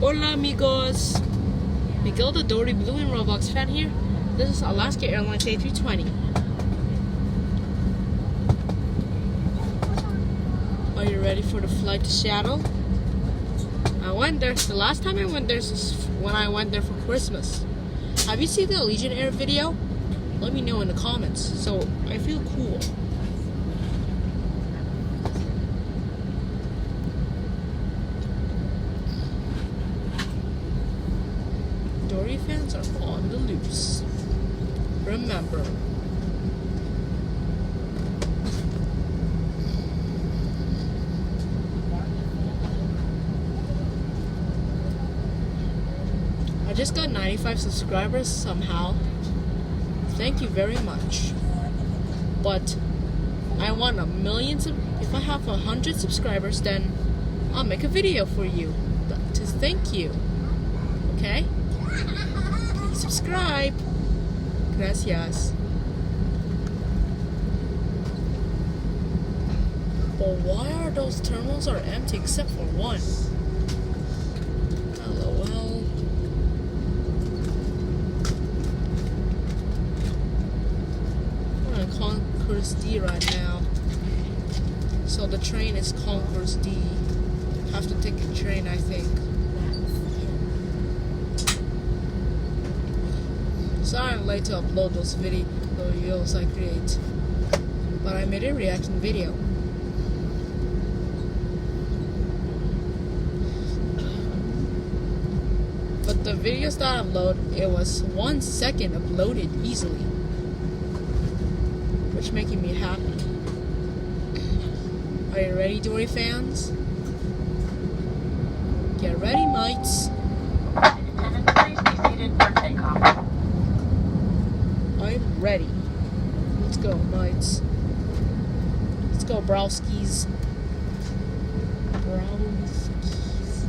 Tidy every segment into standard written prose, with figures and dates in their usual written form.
Hola amigos, Miguel the Dory Blue and Roblox fan here. This is Alaska Airlines A320. Are you ready for the flight to Seattle? I went there, the last time I went there is when I went there for Christmas. Have you seen the Allegiant Air video? Let me know in the comments, so I feel cool. Dory fans are on the loose. Remember. I just got 95 subscribers somehow. Thank you very much. But I want 1 million. If I have 100 subscribers, then I'll make a video for you to thank you. Okay? Please subscribe. Gracias. But why are those terminals empty except for one? LOL. We're on Concourse D right now. So the train is Concourse D. Have to take a train, I think. Sorry I'm late to upload those videos I create, but I made a reaction video. But the videos that I upload, it was 1 second uploaded easily, which making me happy. Are you ready, Dory fans? Get ready, mates. Attendants, please be seated for takeoff. I'm ready. Let's go, mates. Let's go, browskis. Browskis.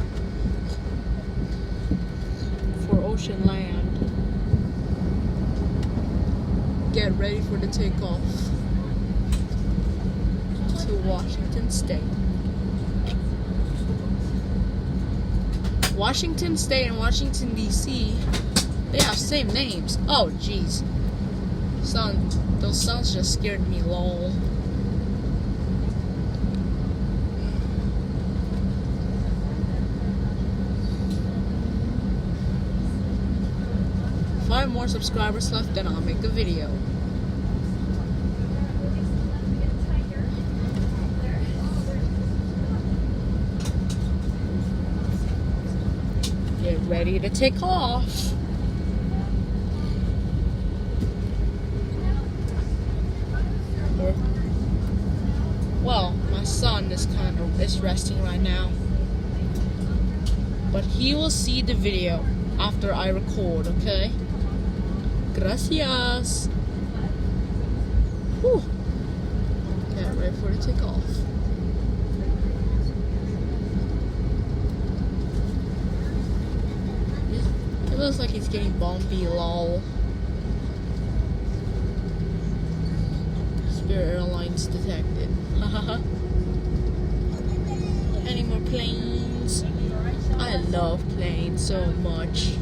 For ocean land. Get ready for the takeoff to Washington State. Washington State and Washington DC, they have same names. Oh jeez. Those sounds just scared me, lol. Five more subscribers left, then I'll make a video. Get ready to take off. Well, my son is resting right now, but he will see the video after I record. Okay? Gracias. Whew. Get ready for the takeoff. It looks like he's getting bumpy, lol. Airlines detected. Any more planes? I love planes so much.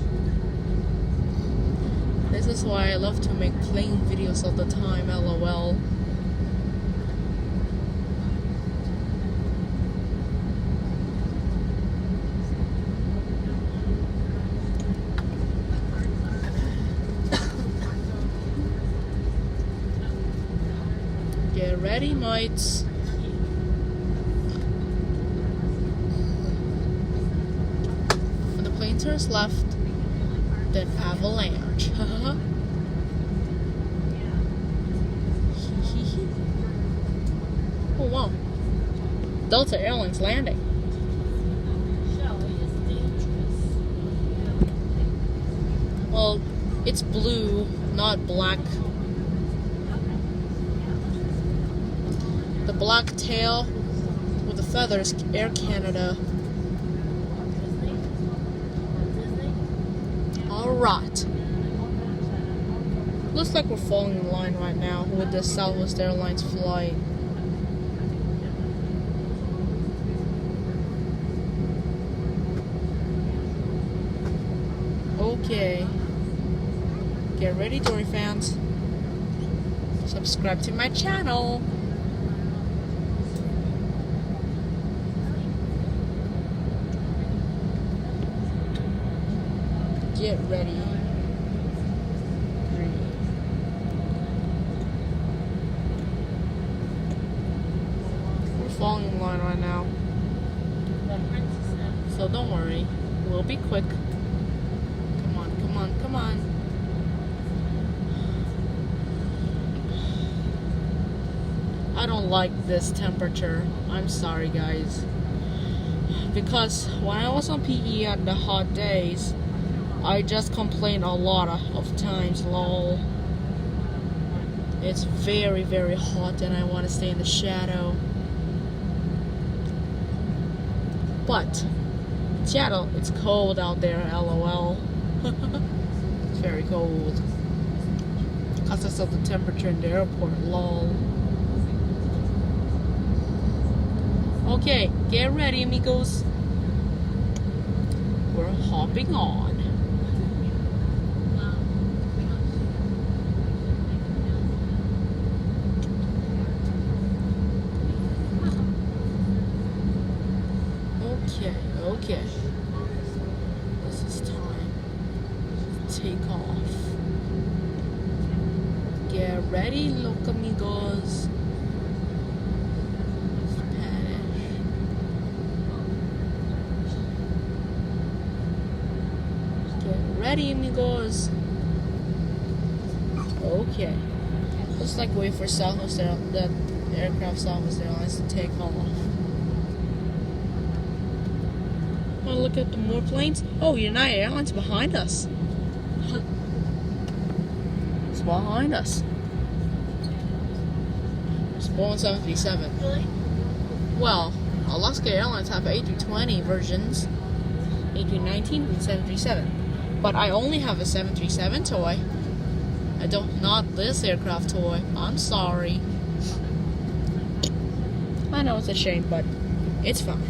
This is why I love to make plane videos all the time, LOL. Get ready, mates. When the plane turns left, then avalanche. Oh wow. Delta Airlines landing. Well, it's blue, not black. The black tail with the feathers, Air Canada. Alright. Looks like we're falling in line right now with the Southwest Airlines flight. Okay. Get ready, Dory fans. Subscribe to my channel. Get ready. 3. We're falling in line right now. So don't worry. We'll be quick. Come on, come on, come on. I don't like this temperature. I'm sorry, guys. Because when I was on PE at the hot days, I just complained a lot of times, lol. It's very, very hot and I want to stay in the shadow. But Seattle, it's cold out there, lol. It's very cold. Because of the temperature in the airport, lol. Okay, get ready, amigos. We're hopping on. Okay. This is time to take off. Get ready, look, amigos. Ready, amigos. Okay. Looks like wait for Southwest the aircraft Southwest Airlines to take off. Oh, look at the more planes. Oh, United Airlines behind us. It's behind us. It's Boeing 737. Really? Well, Alaska Airlines have A320 versions. A319 and 737. But I only have a 737 toy. I don't, not this aircraft toy. I'm sorry. I know it's a shame, but it's fine.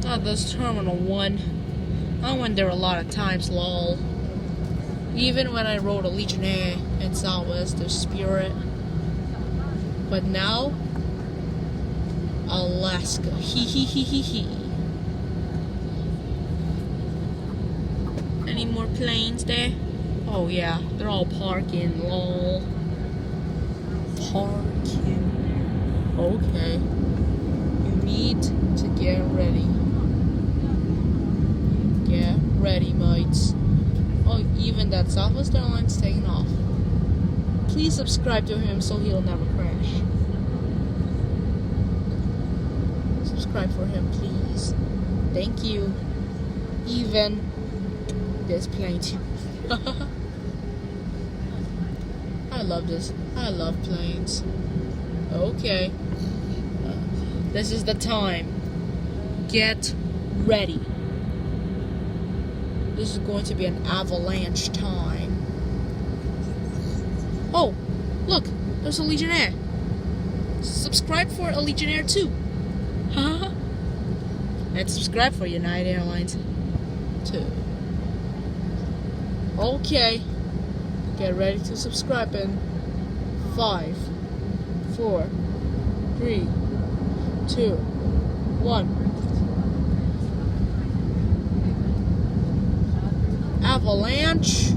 At this Terminal 1, I went there a lot of times, lol. Even when I rode a Legionnaire in Southwest, the Spirit. But now, Alaska. Hee. Any more planes there? Oh yeah, they're all parking, lol. Parking. Okay. You need to get ready. Get ready, mates. Oh, even that Southwest Airlines taking off. Please subscribe to him so he'll never crash. Subscribe for him, please. Thank you. Even this plane too. I love this. I love planes. Okay. This is the time. Get ready. This is going to be an avalanche time. Oh, look, there's a Legionnaire. Subscribe for a Legionnaire too. And subscribe for United Airlines too. Okay, get ready to subscribe in 5, 4, 3, 2, 1. Avalanche.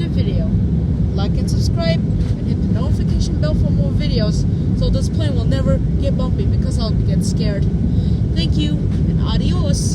the video. Like and subscribe and hit the notification bell for more videos so this plane will never get bumpy because I'll get scared. Thank you and adios.